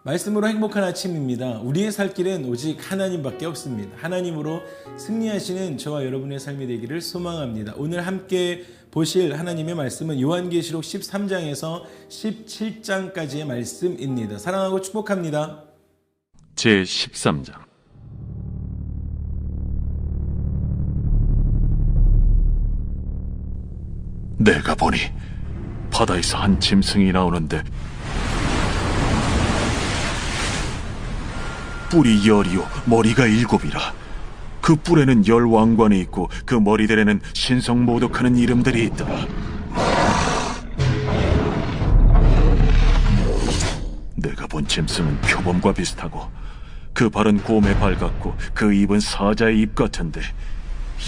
말씀으로 행복한 아침입니다. 우리의 살 길은 오직 하나님밖에 없습니다. 하나님으로 승리하시는 저와 여러분의 삶이 되기를 소망합니다. 오늘 함께 보실 하나님의 말씀은 요한계시록 13장에서 17장까지의 말씀입니다. 사랑하고 축복합니다. 제13장. 내가 보니 바다에서 한 짐승이 나오는데 뿔이 10이요 머리가 7이라. 그 뿔에는 10 왕관이 있고 그 머리들에는 신성모독하는 이름들이 있더라. 내가 본 짐승은 표범과 비슷하고 그 발은 곰의 발 같고 그 입은 사자의 입 같은데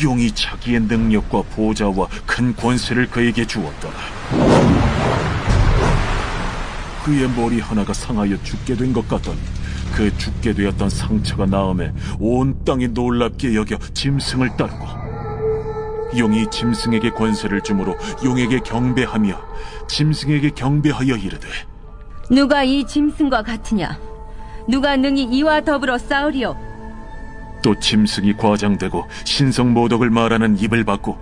용이 자기의 능력과 보좌와 큰 권세를 그에게 주었더라. 그의 머리 하나가 상하여 죽게 된 것 같더니 그 죽게 되었던 상처가 나음에 온 땅이 놀랍게 여겨 짐승을 따르고 용이 짐승에게 권세를 주므로 용에게 경배하며 짐승에게 경배하여 이르되 누가 이 짐승과 같으냐? 누가 능히 이와 더불어 싸우리요? 또 짐승이 과장되고 신성모독을 말하는 입을 받고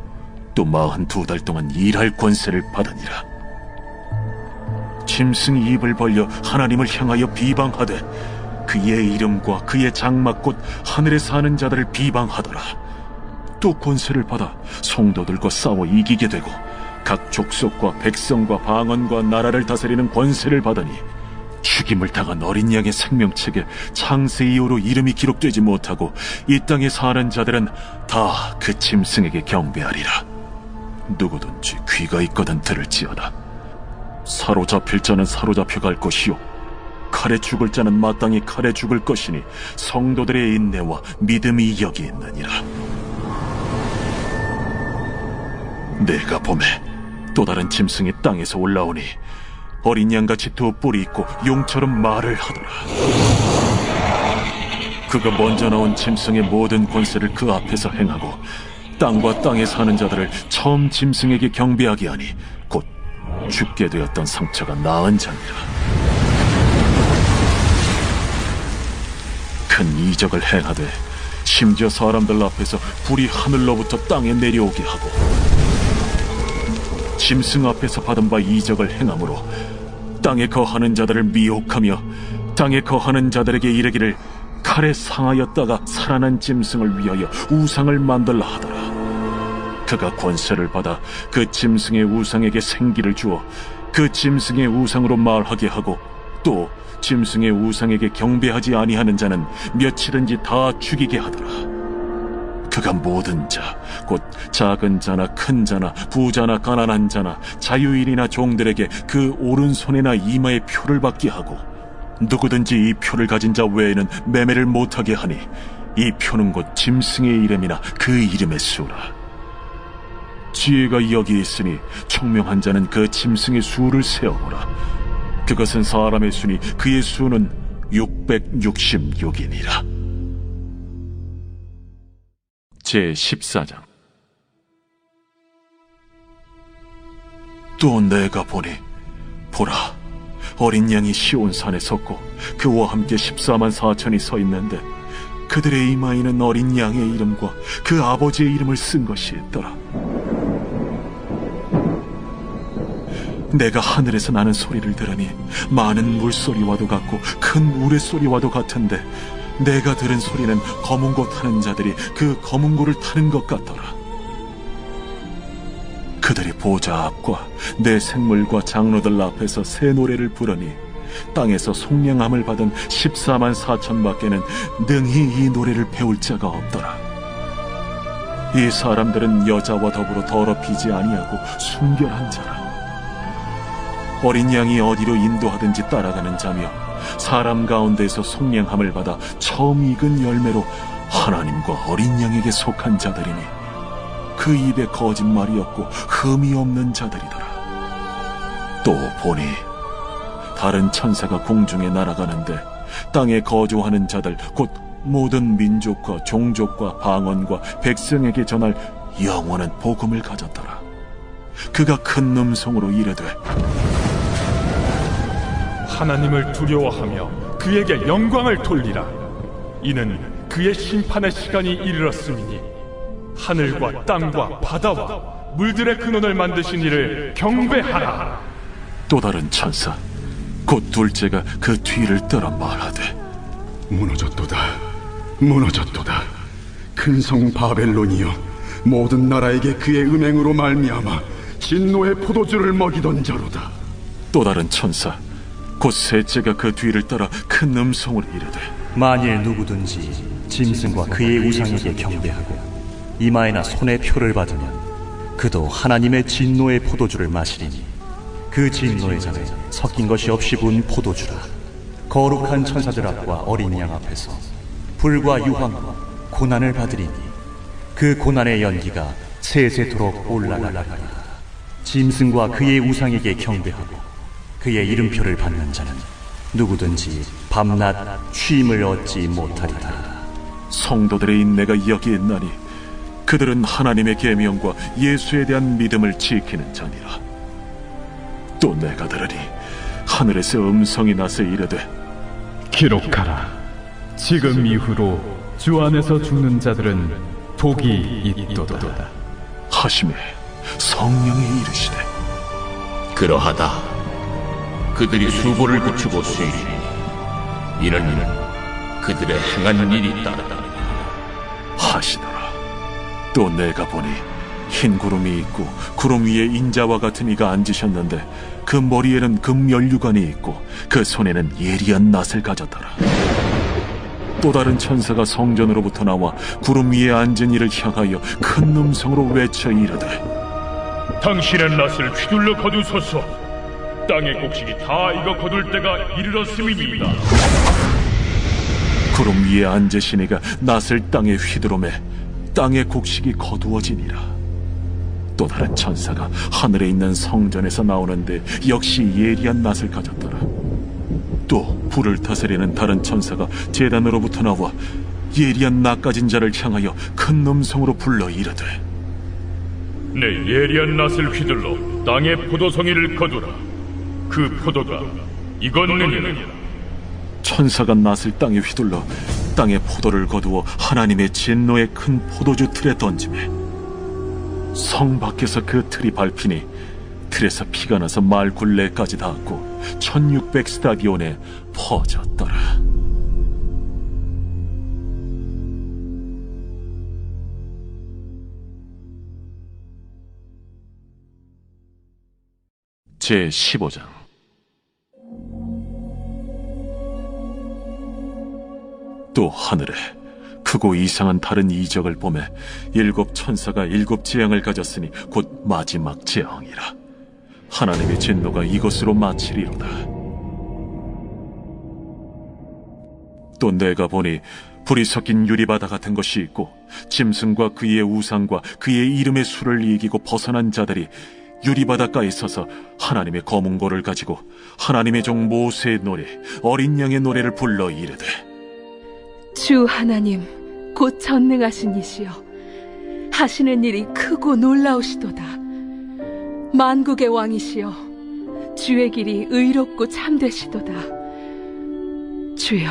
또 42달 동안 일할 권세를 받으니라. 짐승이 입을 벌려 하나님을 향하여 비방하되 그의 이름과 그의 장막 곧 하늘에 사는 자들을 비방하더라. 또 권세를 받아 성도들과 싸워 이기게 되고 각 족속과 백성과 방언과 나라를 다스리는 권세를 받으니 죽임을 당한 어린 양의 생명책에 창세 이후로 이름이 기록되지 못하고 이 땅에 사는 자들은 다 그 짐승에게 경배하리라. 누구든지 귀가 있거든 들을지어다. 사로잡힐 자는 사로잡혀 갈 것이요 칼에 죽을 자는 마땅히 칼에 죽을 것이니 성도들의 인내와 믿음이 여기 있느니라. 내가 보매 또 다른 짐승이 땅에서 올라오니 어린 양같이 두 뿔이 있고 용처럼 말을 하더라. 그가 먼저 나온 짐승의 모든 권세를 그 앞에서 행하고 땅과 땅에 사는 자들을 처음 짐승에게 경배하게 하니 곧 죽게 되었던 상처가 나은 자니라. 큰 이적을 행하되 심지어 사람들 앞에서 불이 하늘로부터 땅에 내려오게 하고 짐승 앞에서 받은 바 이적을 행함으로 땅에 거하는 자들을 미혹하며 땅에 거하는 자들에게 이르기를 칼에 상하였다가 살아난 짐승을 위하여 우상을 만들라 하더라. 그가 권세를 받아 그 짐승의 우상에게 생기를 주어 그 짐승의 우상으로 말하게 하고 또 짐승의 우상에게 경배하지 아니하는 자는 며칠든지 다 죽이게 하더라. 그가 모든 자, 곧 작은 자나 큰 자나 부자나 가난한 자나 자유인이나 종들에게 그 오른손이나 이마에 표를 받게 하고 누구든지 이 표를 가진 자 외에는 매매를 못하게 하니 이 표는 곧 짐승의 이름이나 그 이름의 수라. 지혜가 여기 있으니 총명한 자는 그 짐승의 수를 세어보라. 그것은 사람의 수니 그의 수는 666이니라. 제14장. 또 내가 보니 보라 어린 양이 시온산에 섰고 그와 함께 14만 4천이 서 있는데 그들의 이마에는 어린 양의 이름과 그 아버지의 이름을 쓴 것이 있더라. 내가 하늘에서 나는 소리를 들으니 많은 물소리와도 같고 큰 우레소리와도 같은데 내가 들은 소리는 검은고 타는 자들이 그 검은고를 타는 것 같더라. 그들이 보좌 앞과 내 생물과 장로들 앞에서 새 노래를 부르니 땅에서 속량함을 받은 14만 4천 밖에는 능히 이 노래를 배울 자가 없더라. 이 사람들은 여자와 더불어 더럽히지 아니하고 순결한 자라. 어린 양이 어디로 인도하든지 따라가는 자며 사람 가운데에서 속량함을 받아 처음 익은 열매로 하나님과 어린 양에게 속한 자들이니 그 입에 거짓말이 없고 흠이 없는 자들이더라. 또 보니 다른 천사가 공중에 날아가는데 땅에 거주하는 자들 곧 모든 민족과 종족과 방언과 백성에게 전할 영원한 복음을 가졌더라. 그가 큰 음성으로 이르되 하나님을 두려워하며 그에게 영광을 돌리라. 이는 그의 심판의 시간이 이르렀음이니 하늘과 땅과 바다와 물들의 근원을 만드신 이를 경배하라. 또 다른 천사 곧 둘째가 그 뒤를 따라 말하되 무너졌도다. 무너졌도다. 큰 성 바벨론이여, 모든 나라에게 그의 음행으로 말미암아 진노의 포도주를 먹이던 자로다. 또 다른 천사 곧 셋째가 그 뒤를 따라 큰 음성으로 이르되 만일 누구든지 짐승과 그의 우상에게 경배하고 이마에나 손에 표를 받으면 그도 하나님의 진노의 포도주를 마시리니 그 진노의 잔에 섞인 것이 없이 부은 포도주라. 거룩한 천사들 앞과 어린 양 앞에서 불과 유황과 고난을 받으리니 그 고난의 연기가 세세토록 올라가리라. 짐승과 그의 우상에게 경배하고 그의 이름표를 받는 자는 누구든지 밤낮 쉼을 얻지 못하리라. 성도들의 인내가 여기 있나니 그들은 하나님의 계명과 예수에 대한 믿음을 지키는 자니라. 또 내가 들으니 하늘에서 음성이 나서 이르되 기록하라. 지금 이후로 주 안에서 죽는 자들은 복이 있도다 하시매 성령이 이르시되 그러하다. 그들이 수고를 그치고 쉬리니 이는 그들의 행한 일이 따르다 하시더라. 또 내가 보니 흰 구름이 있고 구름 위에 인자와 같은 이가 앉으셨는데 그 머리에는 금면류관이 있고 그 손에는 예리한 낫을 가졌더라. 또 다른 천사가 성전으로부터 나와 구름 위에 앉은 이를 향하여 큰 음성으로 외쳐 이르되 당신의 낫을 휘둘러 거두소서. 땅의 곡식이 다 익어 거둘 때가 이르렀음이니이다. 구름 위에 앉으신 이가 낫을 땅에 휘두르매 땅의 곡식이 거두어지니라. 또 다른 천사가 하늘에 있는 성전에서 나오는데 역시 예리한 낫을 가졌더라. 또 불을 다스리는 다른 천사가 제단으로부터 나와 예리한 낫 가진 자를 향하여 큰 음성으로 불러 이르되 내 예리한 낫을 휘둘러 땅의 포도송이를 거두라. 그 포도가 익었느니라. 천사가 낫을 땅에 휘둘러 땅의 포도를 거두어 하나님의 진노의 큰 포도주 틀에 던지매 성 밖에서 그 틀이 밟히니 틀에서 피가 나서 말 굴레까지 닿았고 1600 스타디온에 퍼졌더라. 제 15장. 또 하늘에 크고 이상한 다른 이적을 보매 일곱 천사가 일곱 재앙을 가졌으니 곧 마지막 재앙이라. 하나님의 진노가 이것으로 마치리로다. 또 내가 보니 불이 섞인 유리바다 같은 것이 있고 짐승과 그의 우상과 그의 이름의 수를 이기고 벗어난 자들이 유리바닷가에 서서 하나님의 검은고를 가지고 하나님의 종 모세의 노래 어린 양의 노래를 불러 이르되 주 하나님 곧 전능하신 이시여, 하시는 일이 크고 놀라우시도다. 만국의 왕이시여, 주의 길이 의롭고 참되시도다. 주여,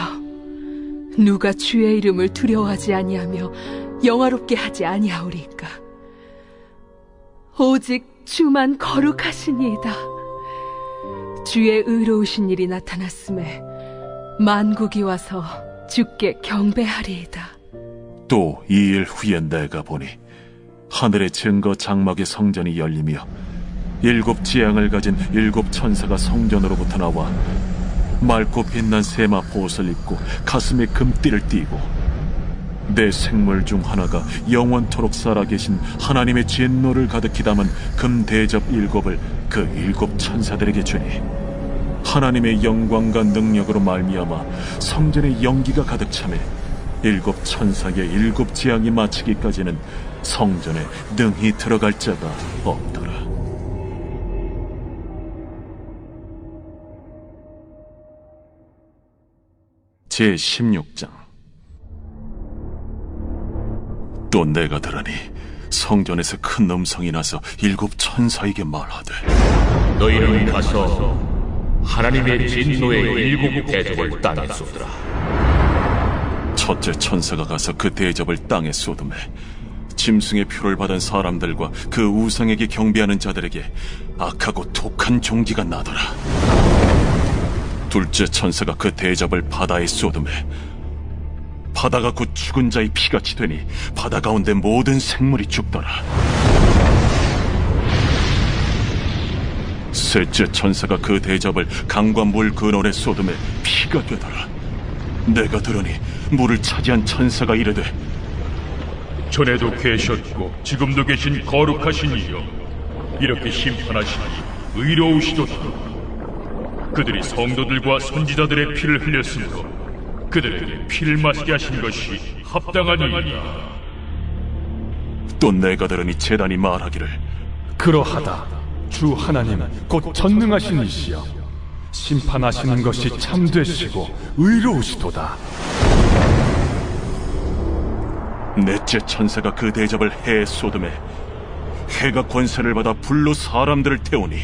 누가 주의 이름을 두려워하지 아니하며 영화롭게 하지 아니하오리까? 오직 주만 거룩하시니이다. 주의 의로우신 일이 나타났음에 만국이 와서 주께 경배하리이다. 또 2일 후에 내가 보니 하늘의 증거 장막의 성전이 열리며 일곱 지향을 가진 일곱 천사가 성전으로부터 나와 맑고 빛난 세마 보옷을 입고 가슴에 금띠를 띠고 내 생물 중 하나가 영원토록 살아계신 하나님의 진노를 가득히 담은 금대접 일곱을 그 일곱 천사들에게 주니 하나님의 영광과 능력으로 말미암아 성전에 연기가 가득 차매 일곱 천사의 일곱 재앙이 마치기까지는 성전에 능히 들어갈 자가 없더라. 제 16장. 또 내가 들으니 성전에서 큰 음성이 나서 일곱 천사에게 말하되 너희는 가서 하나님의 진노의 7 대접을 땅에 쏟으라. 첫째 천사가 가서 그 대접을 땅에 쏟음에 짐승의 표를 받은 사람들과 그 우상에게 경배하는 자들에게 악하고 독한 종기가 나더라. 둘째 천사가 그 대접을 바다에 쏟음에 바다가 곧 죽은 자의 피같이 되니 바다 가운데 모든 생물이 죽더라. 셋째 천사가 그 대접을 강과 물 근원에 쏟음에 피가 되더라. 내가 들으니 물을 차지한 천사가 이르되, 전에도 계셨고 지금도 계신 거룩하신 이여, 이렇게 심판하시니 의로우시도다. 그들이 성도들과 선지자들의 피를 흘렸으므로 그들에게 피를 마시게 하신 것이 합당하니이다. 또 내가 들으니 제단이 말하기를, 그러하다. 주 하나님 곧 전능하신 이시여, 심판하시는 것이 참되시고 의로우시도다. 넷째 천사가 그 대접을 해에 쏟음에 해가 권세를 받아 불로 사람들을 태우니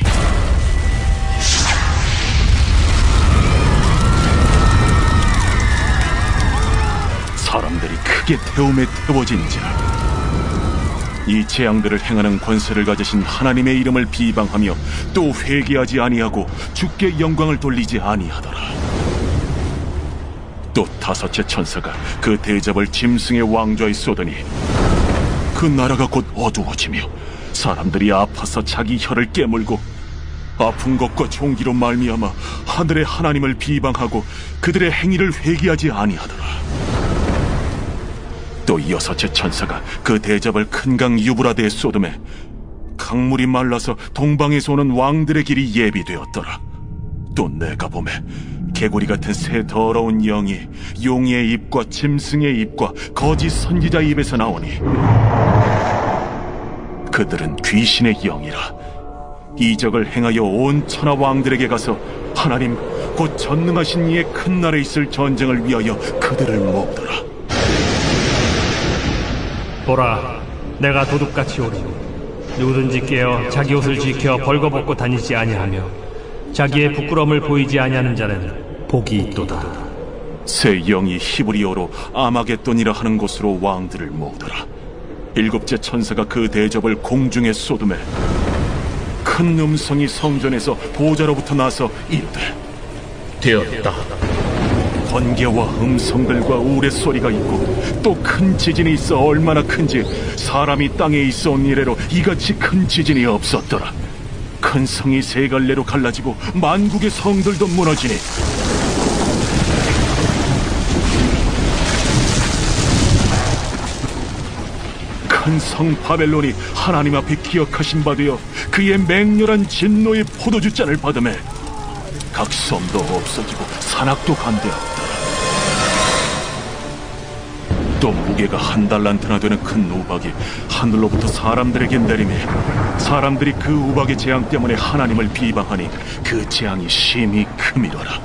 사람들이 크게 태움에 태워진지라. 이 재앙들을 행하는 권세를 가지신 하나님의 이름을 비방하며 또 회개하지 아니하고 주께 영광을 돌리지 아니하더라. 또 다섯째 천사가 그 대접을 짐승의 왕좌에 쏟으니 그 나라가 곧 어두워지며 사람들이 아파서 자기 혀를 깨물고 아픈 것과 종기로 말미암아 하늘의 하나님을 비방하고 그들의 행위를 회개하지 아니하더라. 또 여섯째 천사가 그 대접을 큰 강 유브라데에 쏟음에 강물이 말라서 동방에서 오는 왕들의 길이 예비되었더라. 또 내가 보매 개구리 같은 새 더러운 영이 용의 입과 짐승의 입과 거짓 선지자의 입에서 나오니 그들은 귀신의 영이라. 이적을 행하여 온 천하 왕들에게 가서 하나님 곧 전능하신 이의 큰 날에 있을 전쟁을 위하여 그들을 모으더라. 보라, 내가 도둑같이 오리니 누구든지 깨어 자기 옷을 지켜 벌거벗고 다니지 아니하며 자기의 부끄러움을 보이지 아니하는 자는 복이 있도다. 새 영이 히브리어로 아마겟돈이라 하는 곳으로 왕들을 모으더라. 일곱째 천사가 그 대접을 공중에 쏟음에 큰 음성이 성전에서 보좌로부터 나서 이르되, 되었다. 번개와 음성들과 우레소리가 있고 또 큰 지진이 있어 얼마나 큰지 사람이 땅에 있어 온 이래로 이같이 큰 지진이 없었더라. 큰 성이 세 갈래로 갈라지고 만국의 성들도 무너지니 큰 성 바벨론이 하나님 앞에 기억하신 바 되어 그의 맹렬한 진노의 포도주잔을 받으매 각 섬도 없어지고 산악도 간대하더라. 또 무게가 1달란트나 되는 큰 우박이 하늘로부터 사람들에게 내리매 사람들이 그 우박의 재앙 때문에 하나님을 비방하니 그 재앙이 심히 크미더라.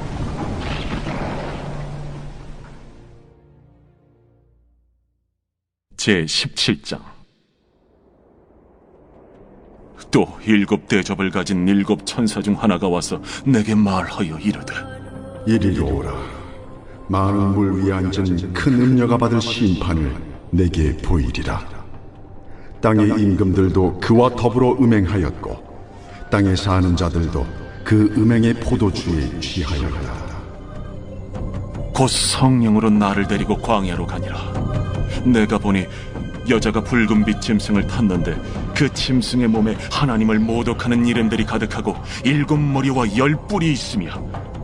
제17장. 또 7 대접을 가진 7 천사 중 하나가 와서 내게 말하여 이르되, 이리로 오라. 많은 물 위에 앉은 큰 음녀가 받을 심판을 내게 보이리라. 땅의 임금들도 그와 더불어 음행하였고 땅에 사는 자들도 그 음행의 포도주에 취하였다. 곧 성령으로 나를 데리고 광야로 가니라. 내가 보니 여자가 붉은빛 짐승을 탔는데 그 짐승의 몸에 하나님을 모독하는 이름들이 가득하고 7 머리와 10 뿔이 있으며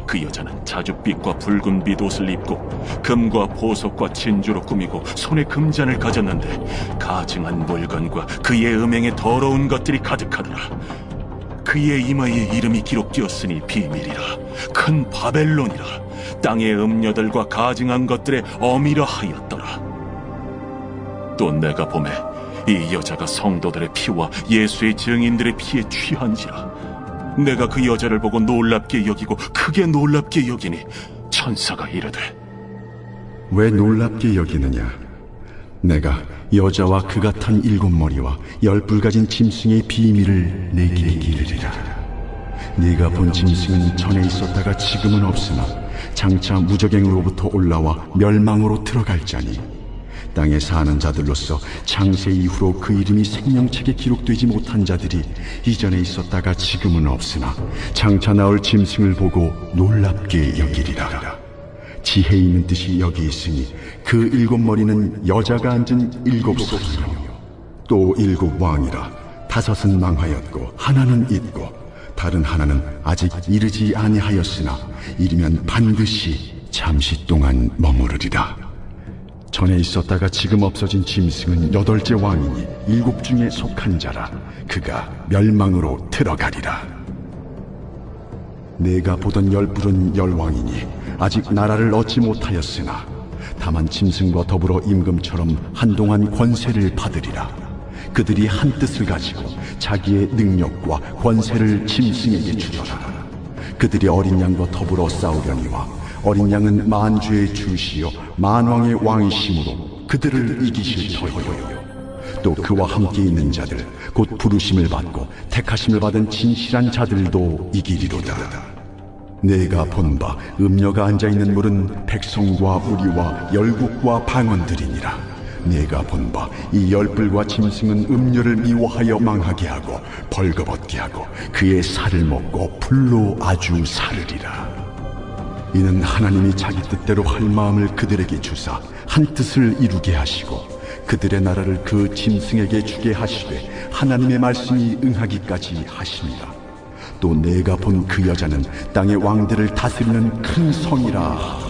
그 여자는 자줏빛과 붉은빛 옷을 입고 금과 보석과 진주로 꾸미고 손에 금잔을 가졌는데 가증한 물건과 그의 음행에 더러운 것들이 가득하더라. 그의 이마에 이름이 기록되었으니 비밀이라. 큰 바벨론이라. 땅의 음녀들과 가증한 것들의 어미라 하였더라. 또 내가 보매 이 여자가 성도들의 피와 예수의 증인들의 피에 취한지라. 내가 그 여자를 보고 놀랍게 여기고 크게 놀랍게 여기니 천사가 이르되, 왜 놀랍게 여기느냐? 내가 여자와 그가 탄 7 머리와 10뿔 가진 짐승의 비밀을 내게 이르리라. 네가 본 짐승은 전에 있었다가 지금은 없으나 장차 무적행으로부터 올라와 멸망으로 들어갈 자니 땅에 사는 자들로서 창세 이후로 그 이름이 생명책에 기록되지 못한 자들이 이전에 있었다가 지금은 없으나 장차 나올 짐승을 보고 놀랍게 여기리라. 지혜 있는 뜻이 여기 있으니 그 7머리는 여자가 앉은 7사이요 또 7왕이라. 5은 망하였고 하나는 있고 다른 하나는 아직 이르지 아니하였으나 이르면 반드시 잠시 동안 머무르리라. 전에 있었다가 지금 없어진 짐승은 8째 왕이니 7 중에 속한 자라. 그가 멸망으로 들어가리라. 내가 보던 10뿔은 10왕이니 아직 나라를 얻지 못하였으나 다만 짐승과 더불어 임금처럼 한동안 권세를 받으리라. 그들이 한 뜻을 가지고 자기의 능력과 권세를 짐승에게 주더라. 그들이 어린 양과 더불어 싸우려니와 어린 양은 만주의 주시요 만왕의 왕이심으로 그들을 이기실 터이요. 또 그와 함께 있는 자들 곧 부르심을 받고 택하심을 받은 진실한 자들도 이기리로다. 내가 본 바 음녀가 앉아있는 물은 백성과 우리와 열국과 방언들이니라. 내가 본 바 이 10뿔과 짐승은 음녀를 미워하여 망하게 하고 벌거벗게 하고 그의 살을 먹고 불로 아주 사르리라. 이는 하나님이 자기 뜻대로 할 마음을 그들에게 주사 한 뜻을 이루게 하시고 그들의 나라를 그 짐승에게 주게 하시되 하나님의 말씀이 응하기까지 하심이라. 또 내가 본 그 여자는 땅의 왕들을 다스리는 큰 성이라.